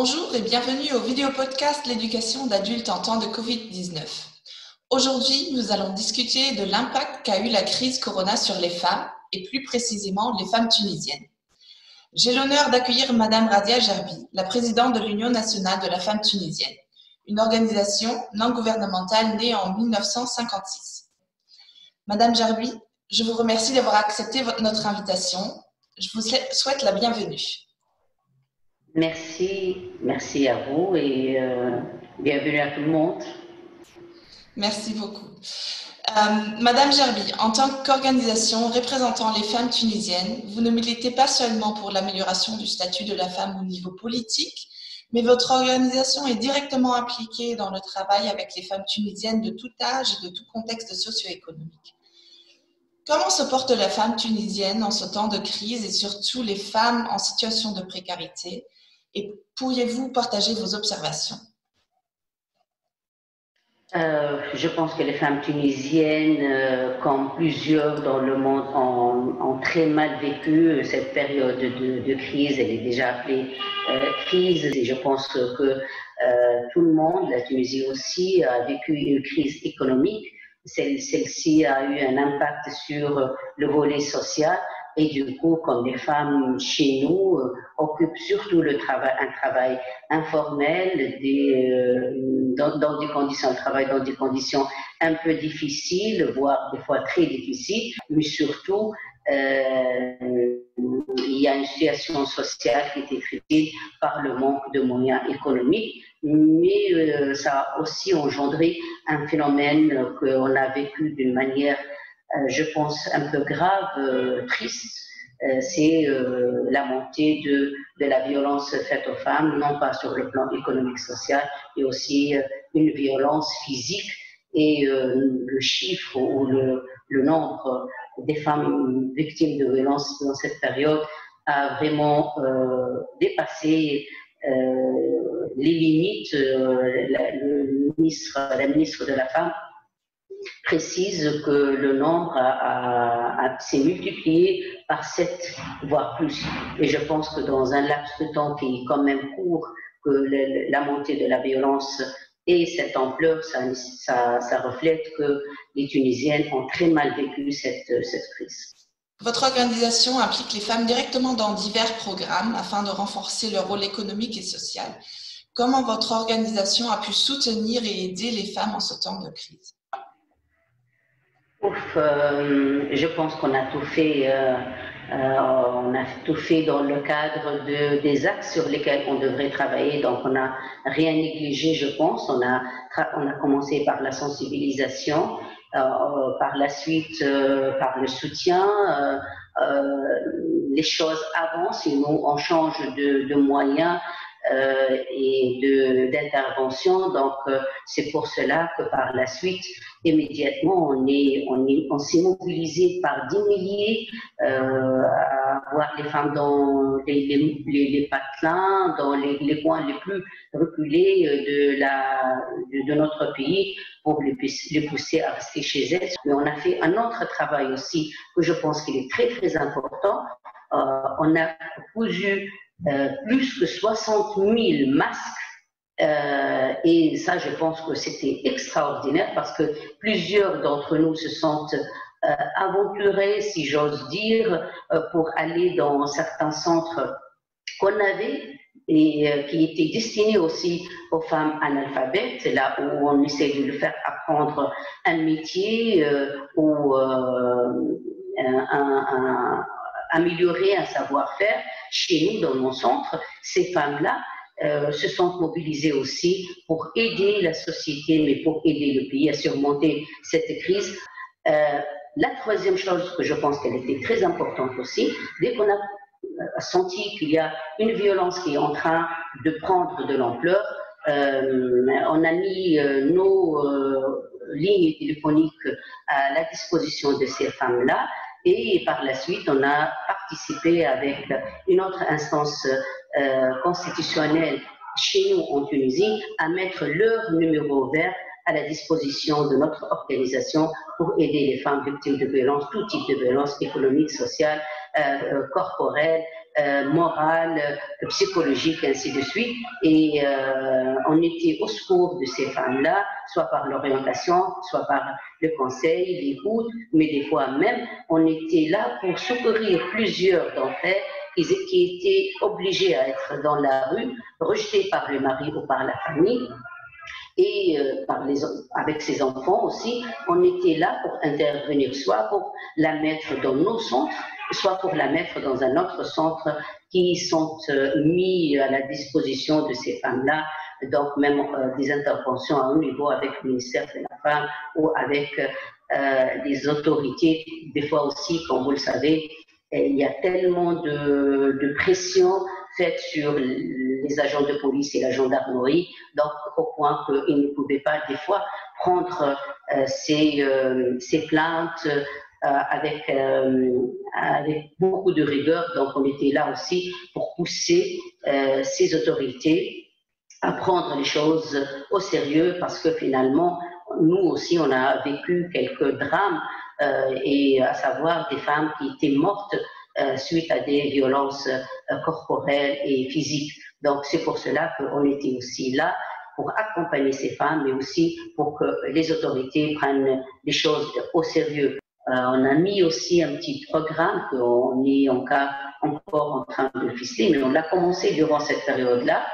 Bonjour et bienvenue au vidéo-podcast L'éducation d'adultes en temps de Covid-19. Aujourd'hui, nous allons discuter de l'impact qu'a eu la crise Corona sur les femmes et plus précisément les femmes tunisiennes. J'ai l'honneur d'accueillir Madame Radia Gerbi, la présidente de l'Union nationale de la femme tunisienne, une organisation non gouvernementale née en 1956. Madame Gerbi, je vous remercie d'avoir accepté notre invitation. Je vous souhaite la bienvenue. Merci à vous et bienvenue à tout le monde. Merci beaucoup. Madame Gerbi, en tant qu'organisation représentant les femmes tunisiennes, vous ne militez pas seulement pour l'amélioration du statut de la femme au niveau politique, mais votre organisation est directement impliquée dans le travail avec les femmes tunisiennes de tout âge et de tout contexte socio-économique. Comment se porte la femme tunisienne en ce temps de crise et surtout les femmes en situation de précarité? Et pourriez-vous partager vos observations? Je pense que les femmes tunisiennes, comme plusieurs dans le monde, ont très mal vécu cette période de crise. Elle est déjà appelée crise et je pense que tout le monde, la Tunisie aussi, a vécu une crise économique. Celle-ci a eu un impact sur le volet social. Et du coup, comme les femmes chez nous occupent surtout un travail informel, dans des conditions de travail, dans des conditions un peu difficiles, voire des fois très difficiles, mais surtout, il y a une situation sociale qui était traitée par le manque de moyens économiques, mais ça a aussi engendré un phénomène qu'on a vécu d'une manière je pense, un peu grave, triste, c'est la montée de la violence faite aux femmes, non pas sur le plan économique, social, mais aussi une violence physique. Et le chiffre ou le nombre des femmes victimes de violence dans cette période a vraiment dépassé les limites. La ministre de la Femme précise que le nombre s'est multiplié par 7, voire plus. Et je pense que dans un laps de temps qui est quand même court, que la montée de la violence et cette ampleur, ça reflète que les Tunisiennes ont très mal vécu cette crise. Votre organisation implique les femmes directement dans divers programmes afin de renforcer leur rôle économique et social. Comment votre organisation a pu soutenir et aider les femmes en ce temps de crise? Je pense qu'on a tout fait. On a tout fait dans le cadre des axes sur lesquels on devrait travailler. Donc, on n'a rien négligé, je pense. On a commencé par la sensibilisation, par la suite par le soutien. Les choses avancent et nous, on change de moyens et d'intervention. Donc, c'est pour cela que par la suite, immédiatement, on s'est mobilisé par 10 milliers à voir les femmes dans les patelins, dans les coins les plus reculés de notre pays pour les pousser à rester chez elles. Mais on a fait un autre travail aussi que je pense qu'il est très très important. On a cousu plus que 60 000 masques et ça, je pense que c'était extraordinaire parce que plusieurs d'entre nous se sentent aventurés, si j'ose dire, pour aller dans certains centres qu'on avait et qui étaient destinés aussi aux femmes analphabètes, là où on essaie de leur faire apprendre un métier ou améliorer un savoir-faire. Chez nous, dans mon centre, ces femmes-là se sont mobilisées aussi pour aider la société, mais pour aider le pays à surmonter cette crise. La troisième chose que je pense qu'elle était très importante aussi, dès qu'on a senti qu'il y a une violence qui est en train de prendre de l'ampleur, on a mis nos lignes téléphoniques à la disposition de ces femmes-là. Et par la suite, on a participé avec une autre instance constitutionnelle chez nous en Tunisie à mettre leur numéro vert à la disposition de notre organisation pour aider les femmes victimes de violences, tout type de violences économiques, sociales, corporelles, morale, psychologique, ainsi de suite. Et on était au secours de ces femmes-là, soit par l'orientation, soit par le conseil, l'écoute, mais des fois même, on était là pour secourir plusieurs d'entre elles qui étaient obligées à être dans la rue, rejetées par le mari ou par la famille. Et avec ses enfants aussi, on était là pour intervenir, soit pour la mettre dans nos centres, soit pour la mettre dans un autre centre qui sont mis à la disposition de ces femmes-là, donc même des interventions à haut niveau avec le ministère de la Femme ou avec les autorités. Des fois aussi, comme vous le savez, il y a tellement de pression faite sur les agents de police et la gendarmerie, donc au point qu'ils ne pouvaient pas des fois prendre ces plaintes avec beaucoup de rigueur. Donc on était là aussi pour pousser ces autorités à prendre les choses au sérieux, parce que finalement, nous aussi, on a vécu quelques drames, et à savoir des femmes qui étaient mortes suite à des violences corporelles et physiques. Donc c'est pour cela qu'on était aussi là pour accompagner ces femmes, mais aussi pour que les autorités prennent les choses au sérieux. On a mis aussi un petit programme qu'on est encore en train de ficeler, mais on l'a commencé durant cette période-là,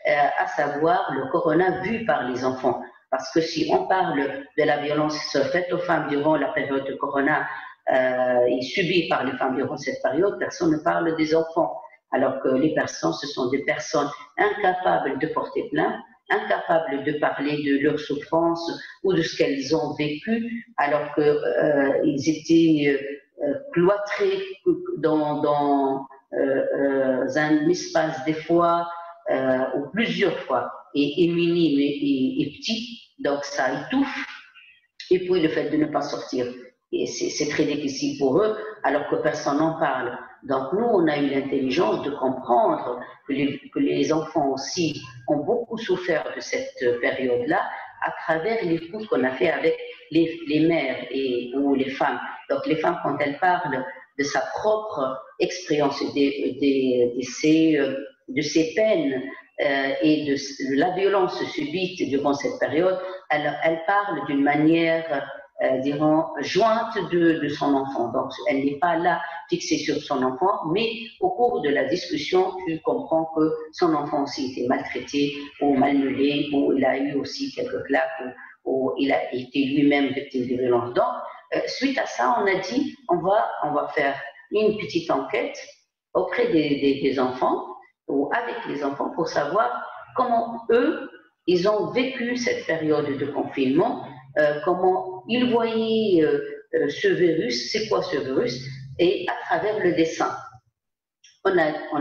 à savoir le corona vu par les enfants. Parce que si on parle de la violence faite aux femmes durant la période de corona et subie par les femmes durant cette période, personne ne parle des enfants. Alors que les personnes, ce sont des personnes incapables de porter plainte, incapables de parler de leurs souffrances ou de ce qu'elles ont vécu, alors qu'ils étaient cloîtrés dans un espace des fois, ou plusieurs fois, et minime et petit, donc ça étouffe. Et puis le fait de ne pas sortir, c'est très difficile pour eux, alors que personne n'en parle. Donc nous, on a eu l'intelligence de comprendre que les enfants aussi ont beaucoup souffert de cette période-là, à travers l'écoute qu'on a fait avec les mères ou les femmes. Donc les femmes, quand elles parlent de sa propre expérience de ses peines et de la violence subite durant cette période, elle parle d'une manière, disons, jointe de son enfant. Donc, elle n'est pas là fixée sur son enfant, mais au cours de la discussion, tu comprends que son enfant aussi était maltraité ou malmené, ou il a eu aussi quelques claques, ou il a été lui-même victime de violence. Donc, suite à ça, on a dit, on va faire une petite enquête auprès des enfants, ou avec les enfants, pour savoir comment eux, ils ont vécu cette période de confinement, comment ils voyaient ce virus, c'est quoi ce virus, et à travers le dessin. On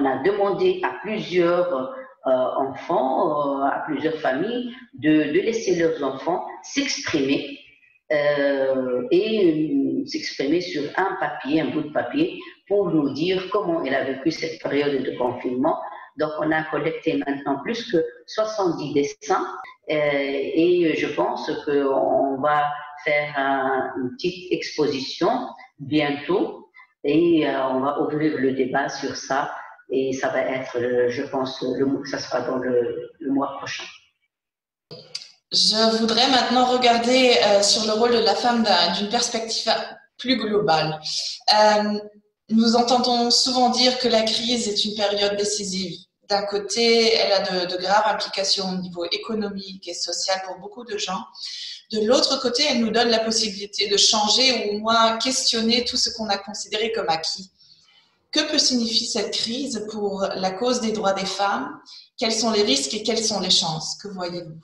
a demandé à plusieurs enfants, à plusieurs familles, de laisser leurs enfants s'exprimer, et s'exprimer sur un bout de papier, pour nous dire comment il a vécu cette période de confinement. Donc, on a collecté maintenant plus que 70 dessins, et je pense qu'on va faire une petite exposition bientôt, et on va ouvrir le débat sur ça, et ça va être, je pense, ça sera dans le mois prochain. Je voudrais maintenant regarder sur le rôle de la femme d'une perspective plus globale. Nous entendons souvent dire que la crise est une période décisive. D'un côté, elle a de graves implications au niveau économique et social pour beaucoup de gens. De l'autre côté, elle nous donne la possibilité de changer ou au moins questionner tout ce qu'on a considéré comme acquis. Que peut signifier cette crise pour la cause des droits des femmes? Quels sont les risques et quelles sont les chances? Que voyez-vous?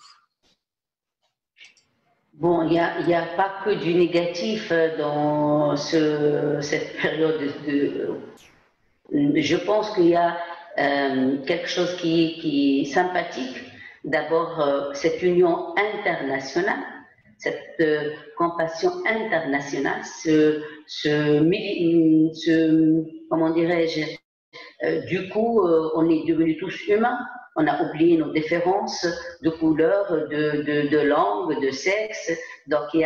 Bon, il n'y a pas que du négatif dans cette période je pense qu'il y a quelque chose qui est sympathique. D'abord, cette union internationale, cette compassion internationale, comment dirais-je, du coup, on est devenus tous humains. On a oublié nos différences de couleur, de langue, de sexe. Donc, il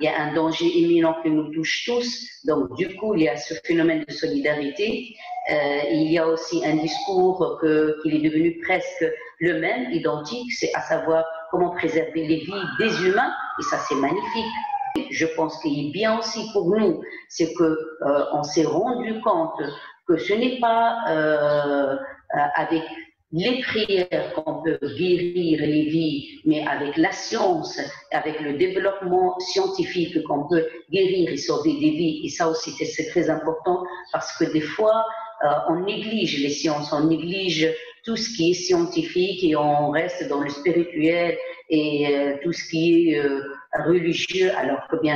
y a un danger imminent qui nous touche tous. Donc, du coup, il y a ce phénomène de solidarité. Il y a aussi un discours qui est devenu presque le même, identique, c'est à savoir comment préserver les vies des humains, et ça c'est magnifique. Je pense qu'il est bien aussi pour nous, c'est que on s'est rendu compte que ce n'est pas avec les prières qu'on peut guérir les vies, mais avec la science, avec le développement scientifique qu'on peut guérir et sauver des vies. Et ça aussi, c'est très important parce que des fois, on néglige les sciences, on néglige tout ce qui est scientifique et on reste dans le spirituel et tout ce qui est religieux, alors que bien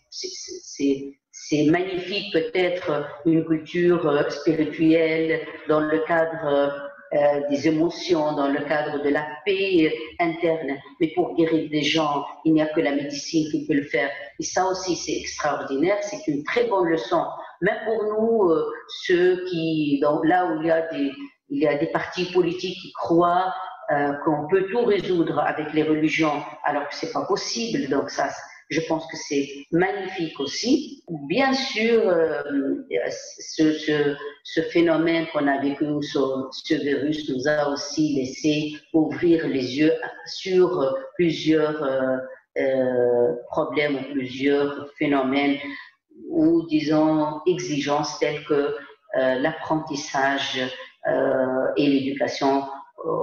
c'est magnifique peut-être une culture spirituelle dans le cadre des émotions, dans le cadre de la paix interne. Mais pour guérir des gens, il n'y a que la médecine qui peut le faire. Et ça aussi, c'est extraordinaire. C'est une très bonne leçon. Même pour nous, ceux qui, là où il y a des partis politiques qui croient qu'on peut tout résoudre avec les religions, alors que c'est pas possible. Donc ça, je pense que c'est magnifique aussi. Bien sûr, ce phénomène qu'on a vécu sur ce virus nous a aussi laissé ouvrir les yeux sur plusieurs problèmes ou plusieurs phénomènes ou, disons, exigences telles que l'apprentissage et l'éducation.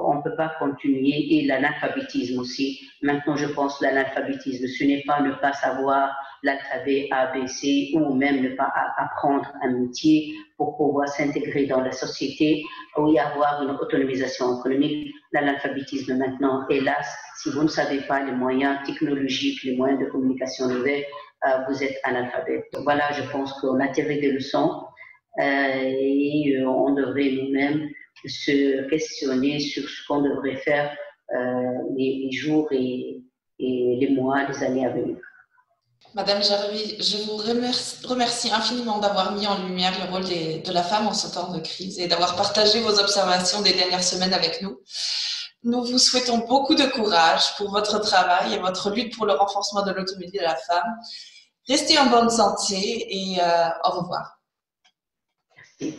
On ne peut pas continuer, et l'analphabétisme aussi. Maintenant, je pense que l'analphabétisme, ce n'est pas ne pas savoir l'alphabet A, B, C, ou même ne pas apprendre un métier pour pouvoir s'intégrer dans la société ou y avoir une autonomisation économique. L'analphabétisme maintenant, hélas, si vous ne savez pas les moyens technologiques, les moyens de communication nouvelles, vous êtes analphabète. Donc voilà, je pense qu'on a tiré des leçons et on devrait nous-mêmes se questionner sur ce qu'on devrait faire les jours et les mois, les années à venir. Madame Gervais, je vous remercie infiniment d'avoir mis en lumière le rôle de la femme en ce temps de crise et d'avoir partagé vos observations des dernières semaines avec nous. Nous vous souhaitons beaucoup de courage pour votre travail et votre lutte pour le renforcement de l'autonomie de la femme. Restez en bonne santé et au revoir. Merci.